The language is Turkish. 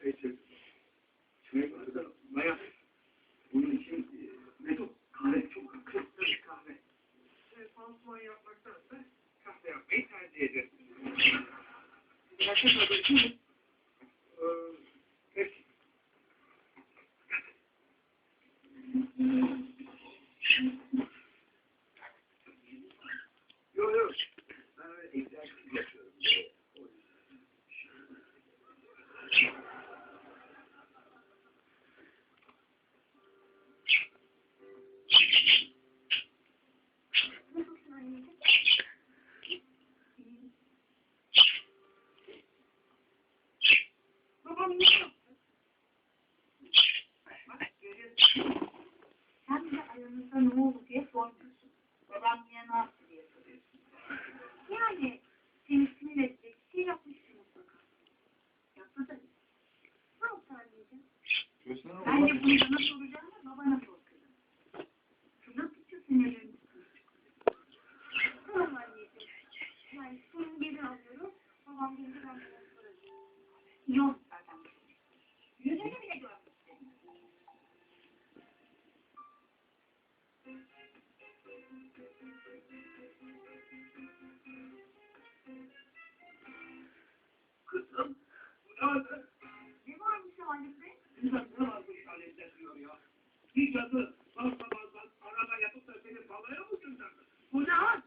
çay içelim. Çay var da bayağı. Bunun için metot kahve çok kısıtlı kahve. Pansuman yapmaktansa kahve yapmayı tercih ederim. Başka tadı için peki. Yok. Ben öyle egzersiz yapıyorum. Babam ne yaptı? Bak görüyorsun. Sen de aranızda ne oldu diye sormuyorsun. Babam niye ne yaptı diye soruyorsun. Yani seni sinir edecek bir şey yapmışsın mutlaka. Yapma da ne yaptı anneciğim? Bence bunu bana soracağına babana sor kızım. Nasıl çok sinirlerini sıkıyorsun? Tamam anneciğim. Yani senin geri alıyorum. Babam gelince ben sana soracağım. Yok zaten. Yüzünü bile görmek istemiyorum. Kızım, bu ne oldu? Ne varmış Halim Bey? Kızım ne varmış Halim'de diyor ya. Bir cadı, bas arada yatıp da seni balaya mı gönderdi? Bu ne hal?